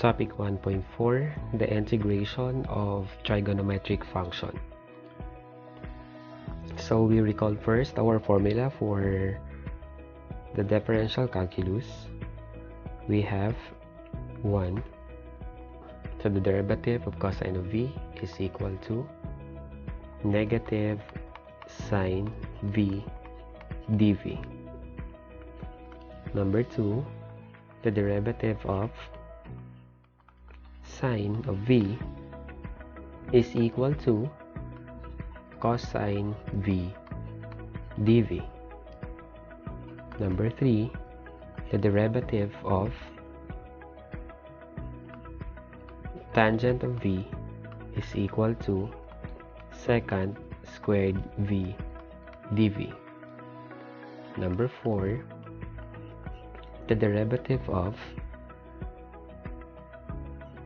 Topic 1.4, the integration of trigonometric function. So we recall first our formula for the differential calculus. We have 1. So the derivative of cosine of v is equal to negative sine v dv. Number 2, the derivative of sine of v is equal to cosine v dv. Number 3, the derivative of tangent of v is equal to secant squared v dv. Number 4, the derivative of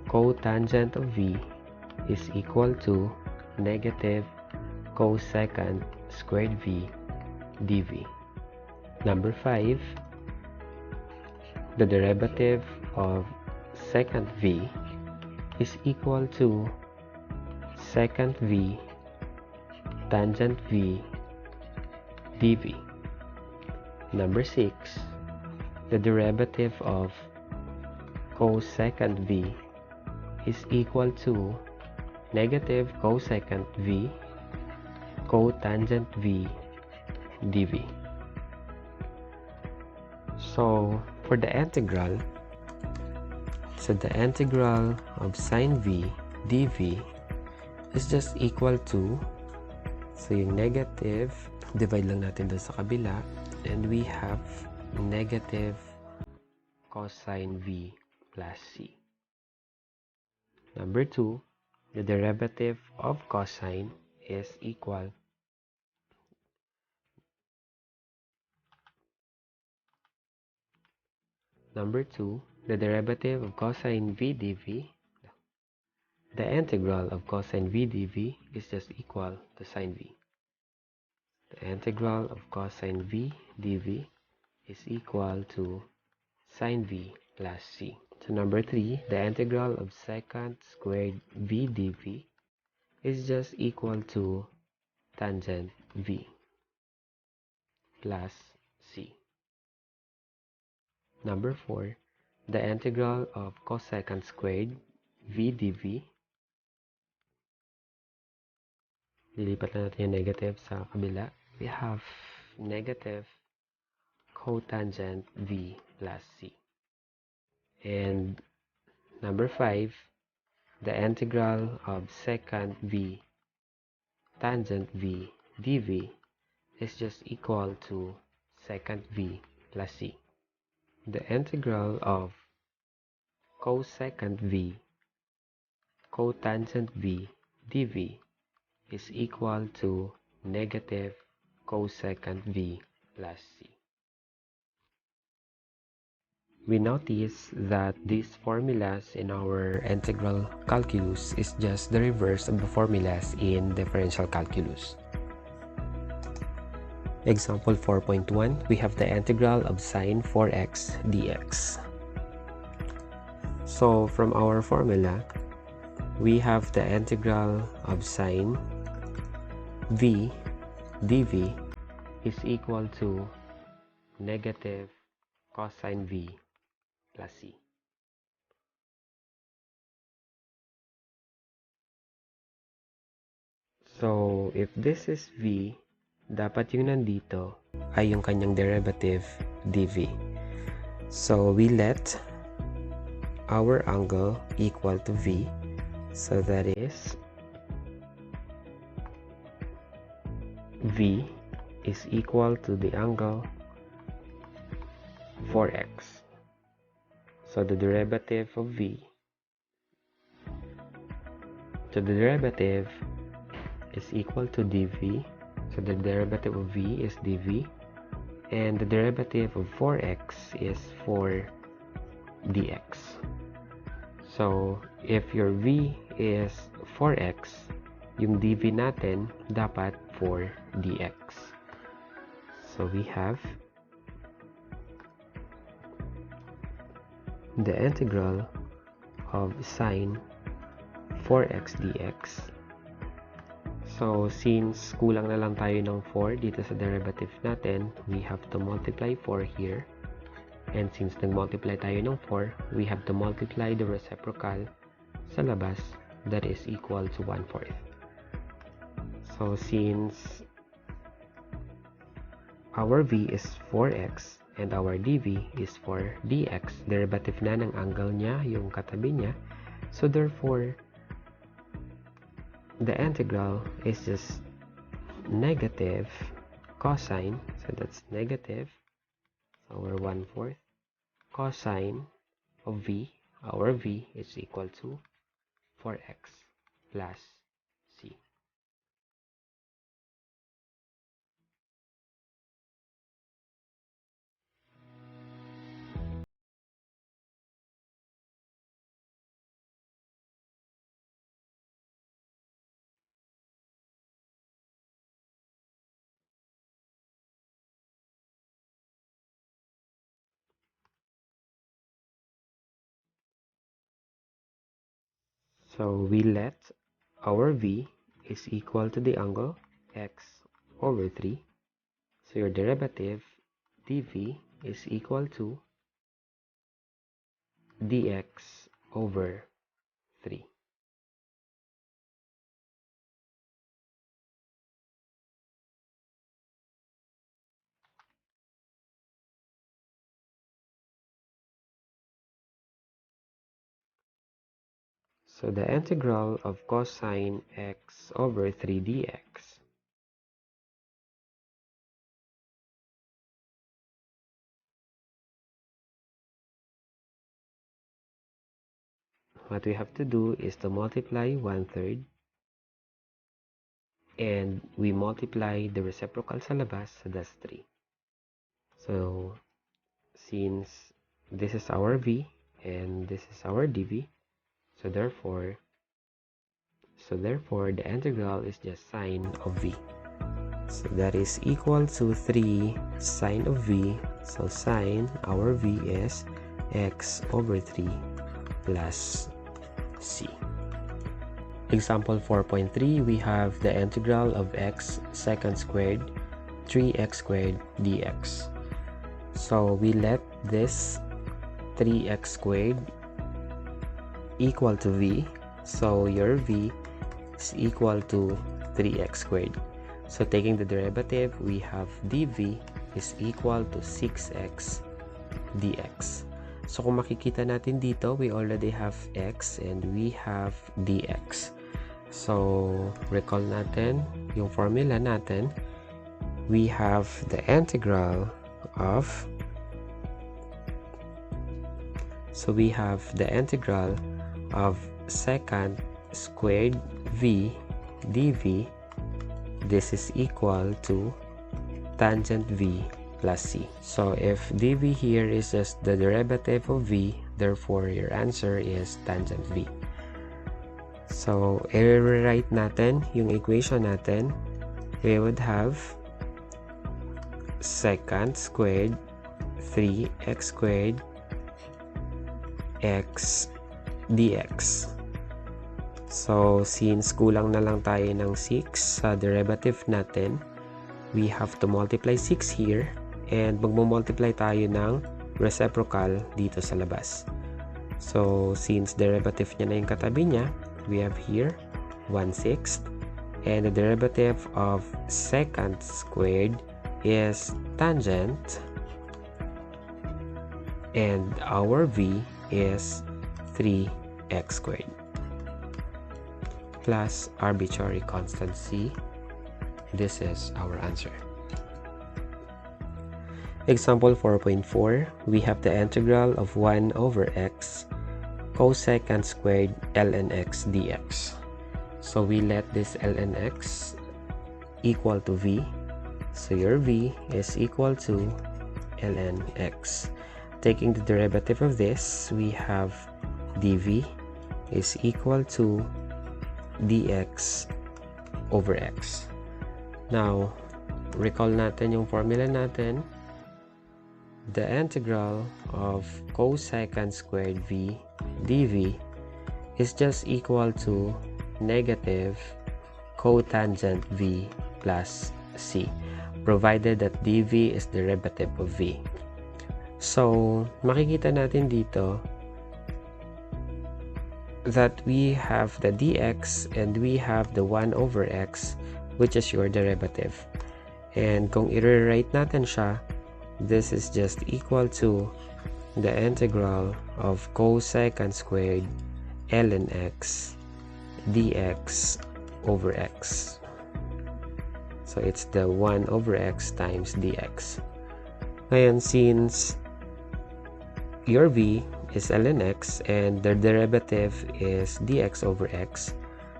cotangent of v is equal to negative cosecant squared v dv. Number 5, the derivative of secant v is equal to secant v tangent v dv. Number 6, the derivative of cosecant v is equal to negative cosecant v cotangent v dv. So for the integral, the integral of sine v dv is just equal to, yung negative, divide lang natin doon sa kabila, and we have negative cosine v plus c. Number 2, the derivative of cosine is equal Number 2, the derivative of cosine v dv, the integral of cosine v dv is just equal to sine v. The integral of cosine v dv is equal to sine v plus c. So number 3, the integral of secant squared v dv is just equal to tangent v plus c. Number 4, the integral of cosecant squared v dv, lilipat na natin yung negative sa kabila. We have negative cotangent v plus c. And number 5, the integral of secant v tangent v dv is just equal to secant v plus c. The integral of cosecant v cotangent v dv is equal to negative cosecant v plus c. We notice that these formulas in our integral calculus is just the reverse of the formulas in differential calculus. Example 4.1, we have the integral of sine 4x dx. So from our formula, we have the integral of sine v dv is equal to negative cosine v plus c. So if this is v, dapat yung nandito ay yung kanyang derivative dv. So we let our angle equal to v, so that is v is equal to the angle 4x. So the derivative of v, so the derivative is equal to dv. So the derivative of v is dv, and the derivative of 4x is 4 dx. So if your v is 4x, yung dv natin dapat 4 dx. So we have the integral of sine 4x dx. So, since kulang na lang tayo ng 4 dito sa derivative natin, we have to multiply 4 here. And since nag-multiply tayo ng 4, we have to multiply the reciprocal sa labas, that is equal to 1/4. So, since our v is 4x and our dv is 4dx, derivative na ng angle niya, yung katabi niya. So, therefore, the integral is just negative cosine, so that's negative, so we're 1/4 cosine of v, our v is equal to 4x plus c. So we let our v is equal to the angle x over 3. So your derivative dv is equal to dx over 3. So the integral of cosine x over 3 dx what we have to do is to multiply 1/3 and we multiply the reciprocal sa labas, so that's 3. So since this is our v and this is our dv, so therefore the integral is just sine of v. So that is equal to 3 sine of v. So sine our v is x over 3 plus c. Example 4.3, we have the integral of x second squared 3x squared dx. So we let this 3x squared equal to v. So your v is equal to 3x squared. So taking the derivative, we have dv is equal to 6x dx. So kung makikita natin dito, we already have x and we have dx. So recall natin yung formula natin. We have the integral of second squared v dv. This is equal to tangent v plus c. So if dv here is just the derivative of v, therefore your answer is tangent v. So i-rewrite natin yung equation natin. We would have second squared 3x squared x dx. So since kulang na lang tayo ng 6 sa derivative natin, we have to multiply 6 here and magmo-multiply tayo ng reciprocal dito sa labas. So since derivative niya na yung katabi niya, we have here 1/6 and the derivative of second squared is tangent and our v is 3x squared plus arbitrary constant c. This is our answer. Example 4.4, we have the integral of 1 over x cosecant squared ln x dx. So we let this ln x equal to v. So your v is equal to ln x. Taking the derivative of this, we have dv is equal to dx over x. Now, recall natin yung formula natin. The integral of cosecant squared v dv is just equal to negative cotangent v plus c, provided that dv is derivative of v. So, makikita natin dito that we have the dx and we have the 1 over x, which is your derivative. And kung i-rewrite natin siya, this is just equal to the integral of cosecant squared ln x dx over x. So it's the 1 over x times dx. Ngayon, since your v is ln x and the derivative is dx over x,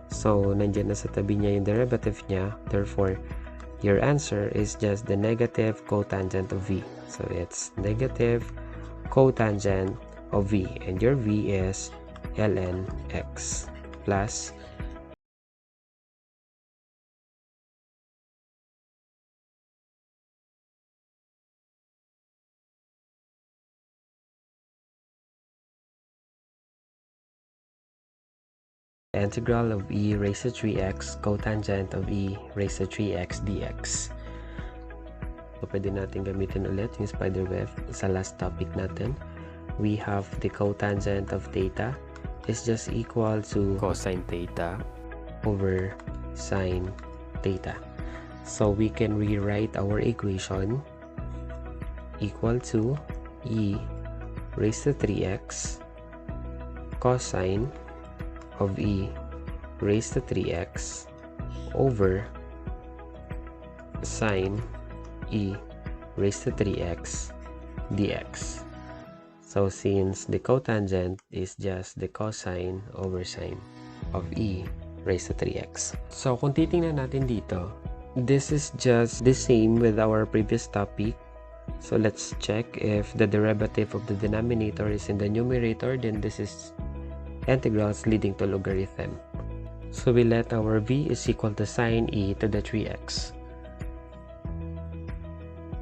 so nandiyan na sa tabi niya yung derivative niya, therefore your answer is just the negative cotangent of v. So it's negative cotangent of v, and your v is ln x plus the integral of e raised to 3x cotangent of e raised to 3x dx. So, pwede natin gamitin ulit yung spiderweb sa last topic natin. We have the cotangent of theta is just equal to cosine theta over sine theta. So we can rewrite our equation equal to e raised to 3x cosine of e raised to 3x over sine e raised to 3x dx. So since the cotangent is just the cosine over sine of e raised to 3x. So kung titingnan natin dito, this is just the same with our previous topic. So let's check if the derivative of the denominator is in the numerator, then this is integrals leading to logarithm. So we let our v is equal to sine e to the 3x.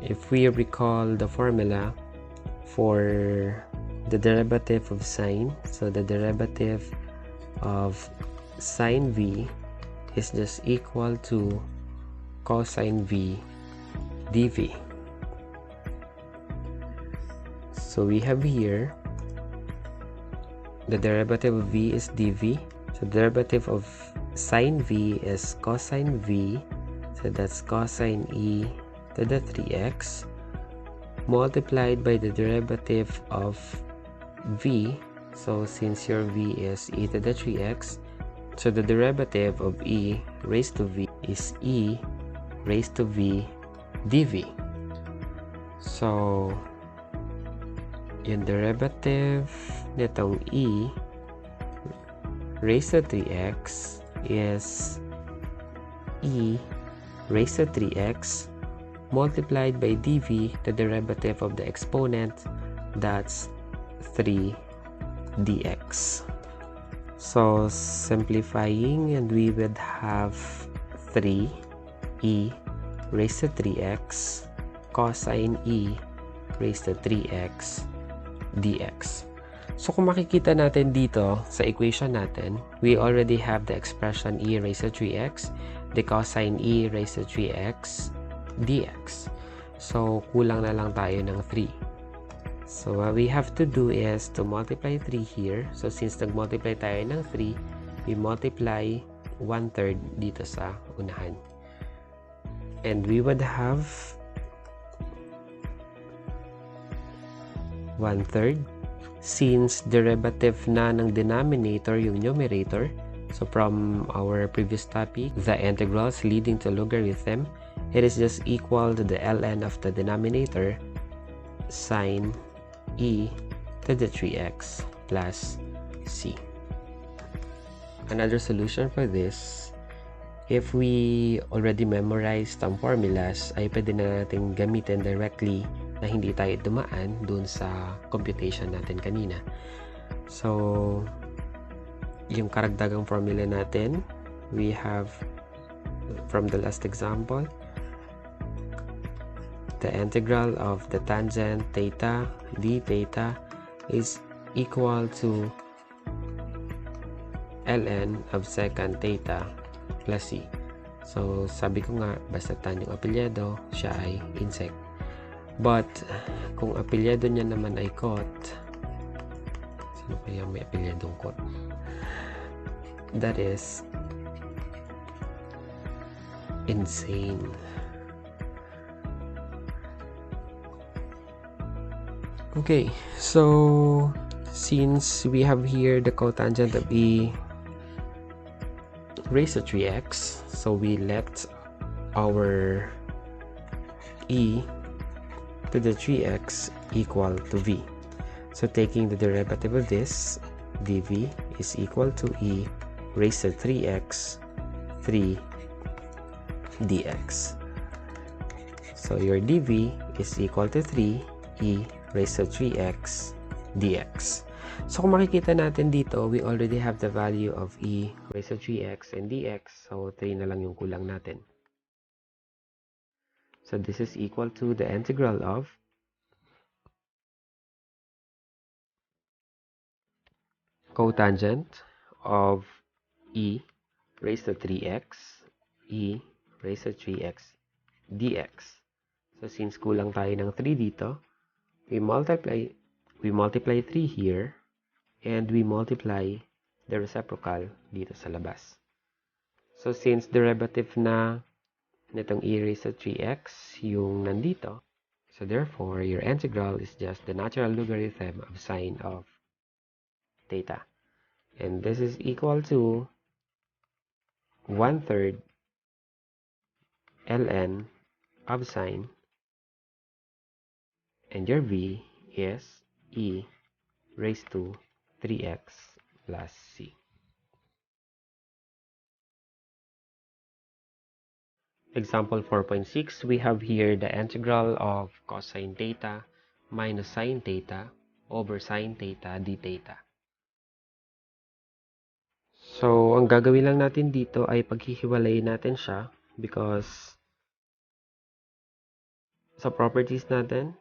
If we recall the formula for the derivative of sine, so the derivative of sine v is just equal to cosine v dv. So we have here the derivative of v is dv. So the derivative of sine v is cosine v, so that's cosine e to the 3x multiplied by the derivative of v. So since your v is e to the 3x, so the derivative of e raised to v is e raised to v dv. So yung derivative nitong e raised to 3x is e raised to 3x multiplied by dv, the derivative of the exponent, that's 3 dx. So simplifying, and we would have 3 e raised to 3x cosine e raised to 3x dx. So kung makikita natin dito sa equation natin, we already have the expression e raised to 3x, the cosine e raised to 3x dx. So kulang na lang tayo ng 3. So what we have to do is to multiply 3 here. So since nag-multiply tayo ng 3, we multiply 1/3 dito sa unahan. And we would have 1/3. Since derivative na ng denominator yung numerator, so from our previous topic, the integrals leading to logarithm, it is just equal to the ln of the denominator sine e to the 3x plus c. Another solution for this, if we already memorized ang formulas, ay pwede na natin gamitin directly na hindi tayo dumaan dun sa computation natin kanina. So, yung karagdagang formula natin, we have from the last example, the integral of the tangent theta d theta is equal to ln of secant theta plus c. So, sabi ko nga, basta tan yung apelyido, siya ay insect. But, kung apelyido niya naman ay cot, sino kaya may apelyidong cot? That is insane. Okay, so since we have here the cotangent of e raised to 3x, so we let our e to the 3x equal to v. So taking the derivative of this, dv is equal to e raised to 3x 3 dx. So your dv is equal to 3 e raised to 3x dx. So kung makikita natin dito, we already have the value of e raised to 3x and dx. So 3 na lang yung kulang natin. So this is equal to the integral of cotangent of e raised to 3x e raised to 3x dx. So since kulang tayo ng 3 dito, we multiply 3 here and we multiply the reciprocal dito sa labas. So since derivative na nitong e raised to 3x yung nandito, so therefore your integral is just the natural logarithm of sine of theta. And this is equal to 1/3 ln of sine, and your v is e raised to 3x plus c. Example 4.6, we have here the integral of cosine theta minus sine theta over sine theta d theta. So, ang gagawin lang natin dito ay paghihiwalayin natin siya because sa properties natin,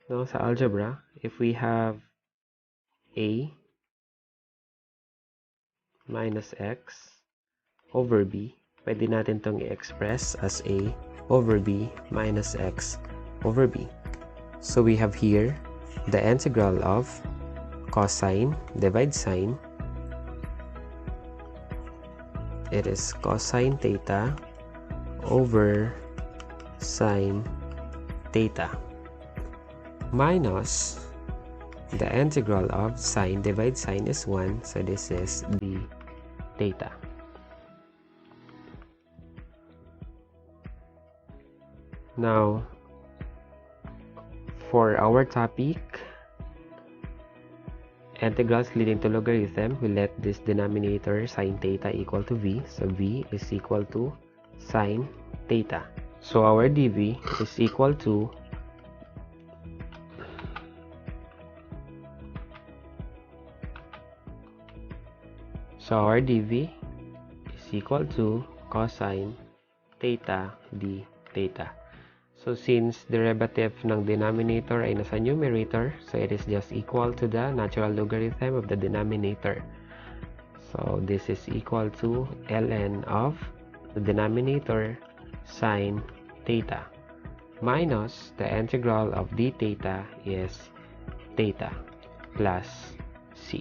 no, sa algebra, if we have a minus x over b, pwede natin itong i-express as a over b minus x over b. So we have here the integral of cosine divided sine. It is cosine theta over sine theta minus the integral of sine divided sine is 1, so this is d theta. Now, for our topic, integrals leading to logarithm, we let this denominator sine theta equal to v. So v is equal to sine theta. So our dv is equal to cosine theta d theta. So since derivative ng denominator ay nasa numerator, so it is just equal to the natural logarithm of the denominator. So this is equal to ln of the denominator sine theta minus the integral of d theta is theta plus c.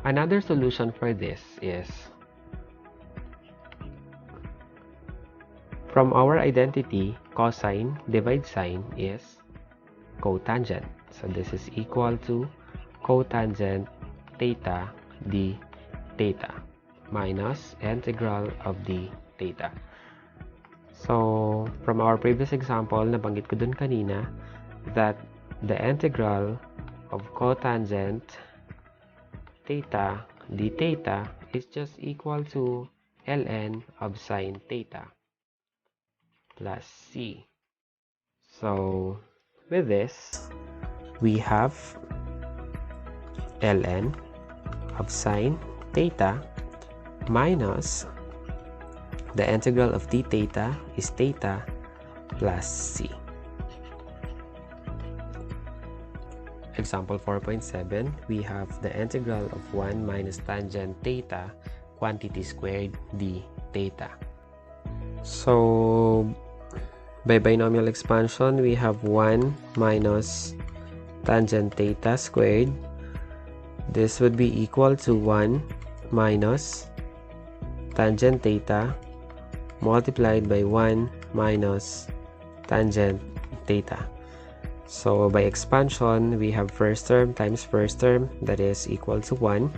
Another solution for this is from our identity, cosine divided sine is cotangent. So this is equal to cotangent theta d theta minus integral of d theta. So from our previous example, nabanggit ko dun kanina that the integral of cotangent theta d theta is just equal to ln of sine theta plus c. So with this, we have ln of sine theta minus the integral of d theta is theta plus c. example 4.7, we have the integral of 1 minus tangent theta quantity squared d theta. So, by binomial expansion, we have 1 minus tangent theta squared. This would be equal to 1 minus tangent theta multiplied by 1 minus tangent theta. So by expansion, we have first term times first term, that is equal to 1.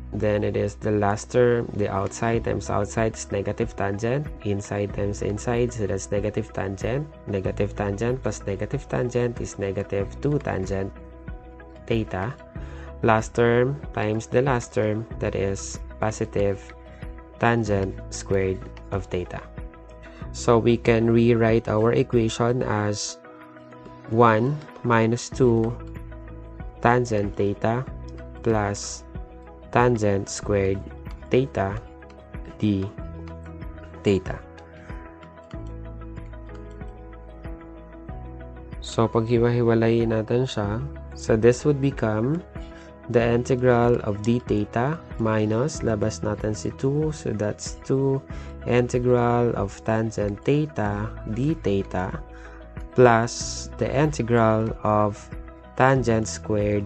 Then it is the last term, the outside times outside is negative tangent, inside times inside, so that's negative tangent plus negative tangent is negative 2 tangent theta. Last term times the last term, that is positive tangent squared of theta. So we can rewrite our equation as 1 minus 2 tangent theta plus tangent squared theta d theta. So pag hiwa-hiwalayin natin siya, so this would become the integral of d theta minus, labas natin si 2, so that's 2 integral of tangent theta d theta plus the integral of tangent squared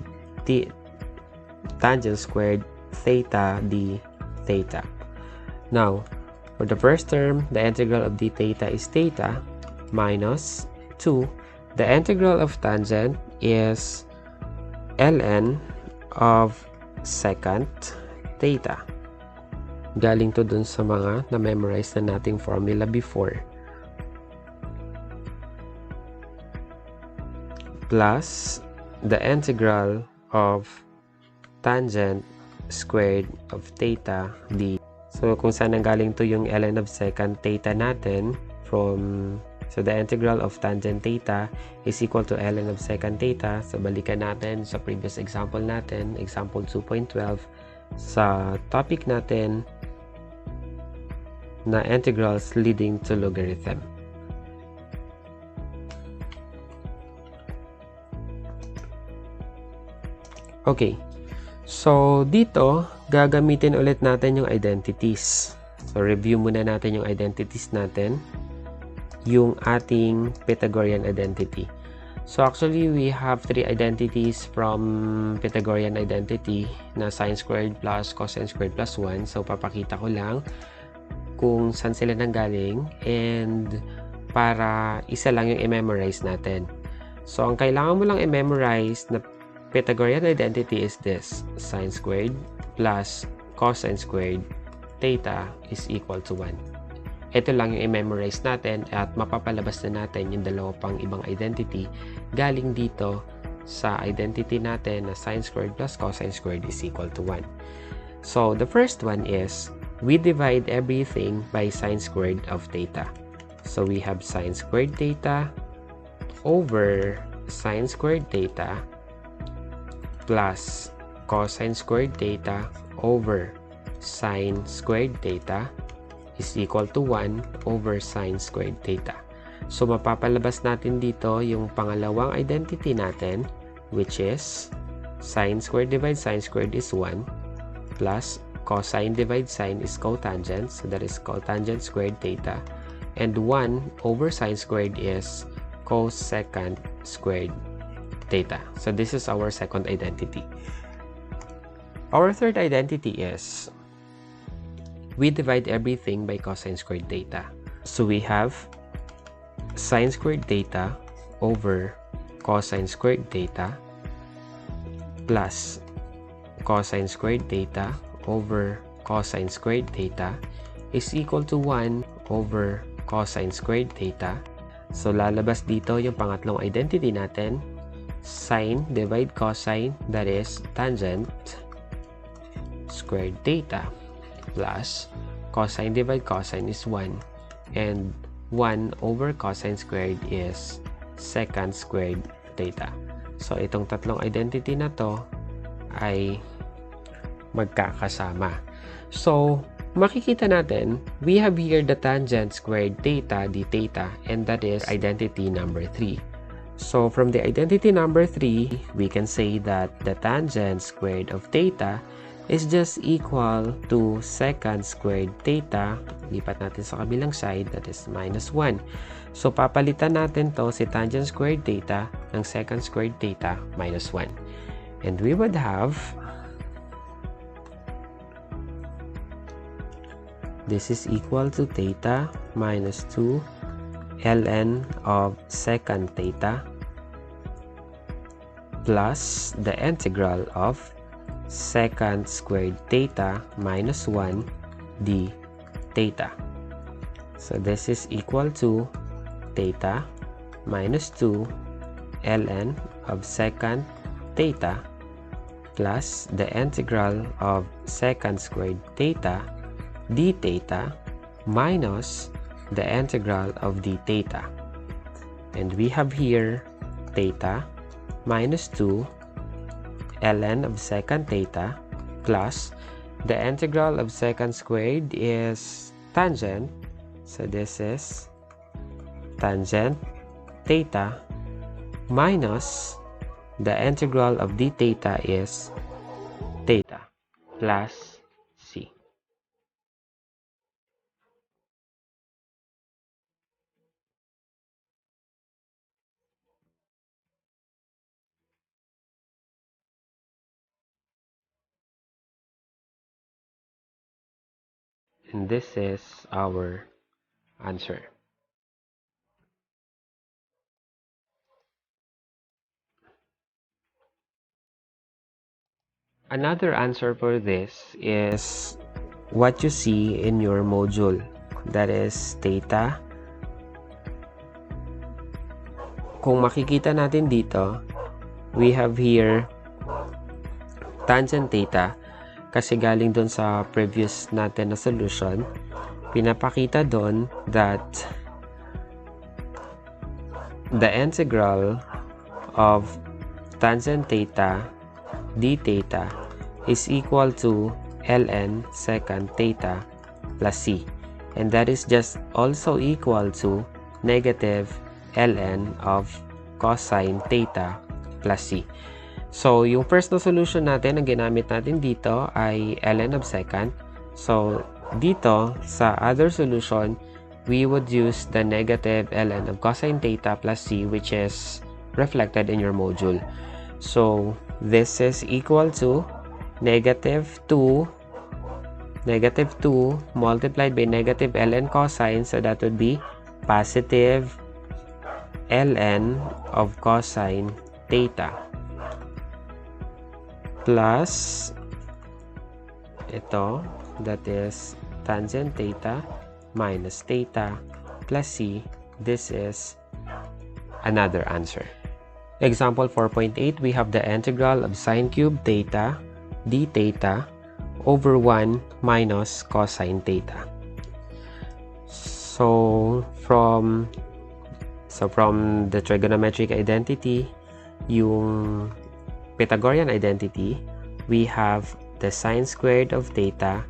theta d theta. Now, for the first term, the integral of d theta is theta minus 2. The integral of tangent is ln of secant theta. Galing to dun sa mga na-memorize na nating formula before. Plus the integral of tangent squared of theta d. So kung saan nanggaling to yung ln of secant theta natin from, so the integral of tangent theta is equal to ln of secant theta. So balikan natin sa previous example natin, example 2.12, sa topic natin na integrals leading to logarithm. Okay, so dito gagamitin ulit natin yung identities. So review muna natin yung identities natin, yung ating Pythagorean identity. So actually we have 3 identities from Pythagorean identity na sine squared plus cosine squared plus 1. So papakita ko lang kung saan sila nanggaling and para isa lang yung i-memorize natin. So ang kailangan mo lang i-memorize na Pythagorean identity is this: sine squared plus cosine squared theta is equal to 1. Ito lang yung i-memorize natin at mapapalabas na natin yung dalawa pang ibang identity galing dito sa identity natin na sine squared plus cosine squared is equal to 1. So the first one is we divide everything by sine squared of theta. So we have sine squared theta over sine squared theta plus cosine squared theta over sine squared theta is equal to 1 over sine squared theta. So mapapalabas natin dito yung pangalawang identity natin, which is sine squared divide sine squared is 1 plus cosine divide sine is cotangent, so that is cotangent squared theta, and 1 over sine squared is cosecant squared theta. So this is our second identity. Our third identity is we divide everything by cosine squared theta. So we have sine squared theta over cosine squared theta plus cosine squared theta over cosine squared theta is equal to 1 over cosine squared theta. So lalabas dito yung pangatlong identity natin, sine divide cosine, that is tangent squared theta, plus cosine divide cosine is 1 and 1 over cosine squared is secant squared theta. So itong tatlong identity na to ay magkakasama. So makikita natin, we have here the tangent squared theta d theta, and that is identity number 3. So from the identity number 3, we can say that the tangent squared of theta is just equal to secant squared theta. Lipat natin sa kabilang side, that is minus 1. So papalitan natin to si tangent squared theta ng secant squared theta minus 1. And we would have, this is equal to theta minus 2 ln of secant theta plus the integral of secant squared theta minus 1 d theta. So this is equal to theta minus 2 ln of secant theta plus the integral of secant squared theta d theta minus the integral of d theta. And we have here theta minus 2 ln of secant theta plus the integral of secant squared is tangent. So this is tangent theta minus the integral of d theta is theta plus c. And this is our answer. Another answer for this is what you see in your module, that is theta. Kung makikita natin dito, we have here tangent theta kasi galing dun sa previous natin na solution. Pinapakita doon that the integral of tangent theta d theta is equal to ln secant theta plus c, and that is just also equal to negative ln of cosine theta plus c. So yung first na solution natin na ginamit natin dito ay ln of secant. So dito sa other solution, we would use the negative ln of cosine theta plus c, which is reflected in your module. So this is equal to negative 2 multiplied by negative ln cosine, so that would be positive ln of cosine theta plus ito, that is tangent theta minus theta plus c. This is another answer. Example 4.8, we have the integral of sine cube theta d theta over 1 minus cosine theta. So from the trigonometric identity, yung Pythagorean identity, we have the sine squared of theta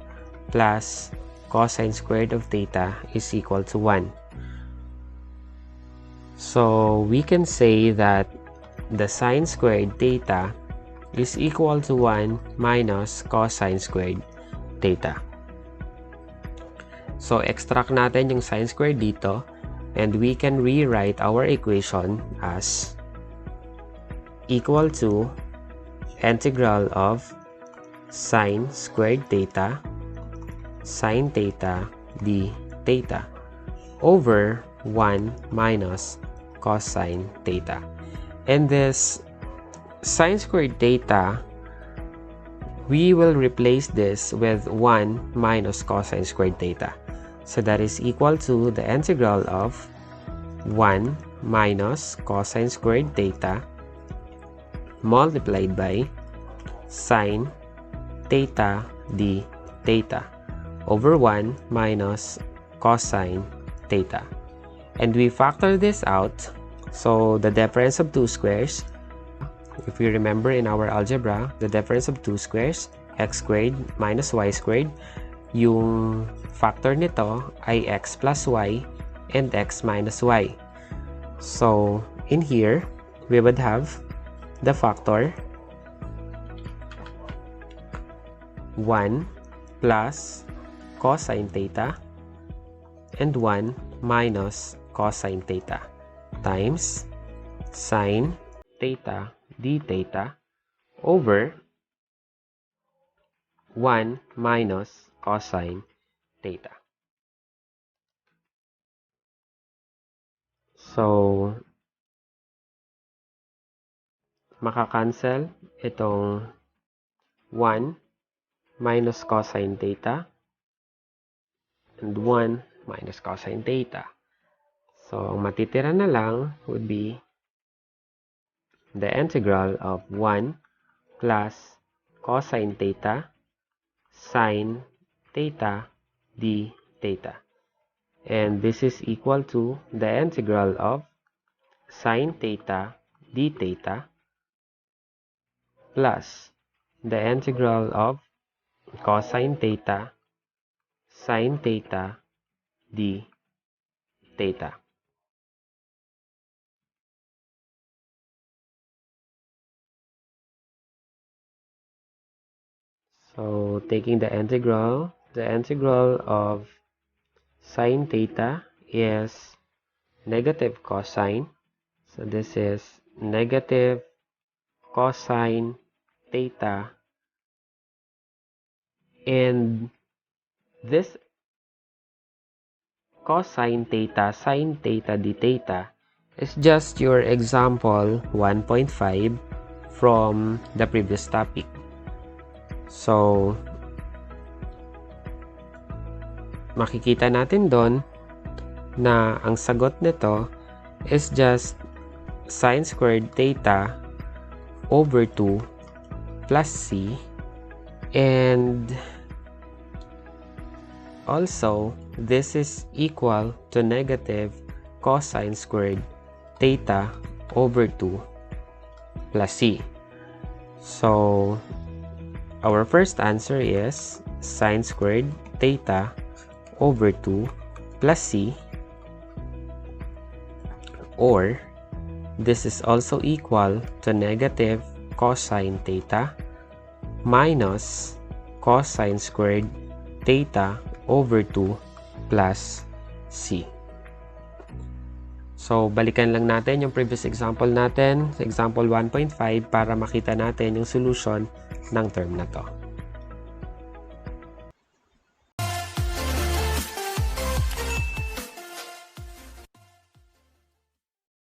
plus cosine squared of theta is equal to 1. So we can say that the sine squared theta is equal to 1 minus cosine squared theta. So extract natin yung sine squared dito, and we can rewrite our equation as equal to integral of sine squared theta sine theta d theta over 1 minus cosine theta. And this sine squared theta, we will replace this with 1 minus cosine squared theta. So that is equal to the integral of 1 minus cosine squared theta multiplied by sine theta d theta over 1 minus cosine theta. And we factor this out. So the difference of two squares, if you remember in our algebra, the difference of two squares, x squared minus y squared, yung factor nito ay x plus y and x minus y. So in here, we would have the factor 1 plus cosine theta and 1 minus cosine theta times sine theta d theta over 1 minus cosine theta. So, makakancel itong 1 minus cosine theta and 1 minus cosine theta. So, ang matitira na lang would be the integral of 1 plus cosine theta sine theta d theta. And this is equal to the integral of sine theta d theta plus the integral of cosine theta sine theta d theta. So, taking the integral of sine theta is negative cosine. So, this is negative cosine theta. And this cosine theta, sine theta, d theta is just your example 1.5 from the previous topic. So, makikita natin doon na ang sagot nito is just sine squared theta over 2 plus c, and also this is equal to negative cosine squared theta over 2 plus c. So, our first answer is sine squared theta over 2 plus c, or this is also equal to negative cosine theta minus cosine squared theta over 2 plus c. So, balikan lang natin yung previous example natin, example 1.5, para makita natin yung solution ng term na to.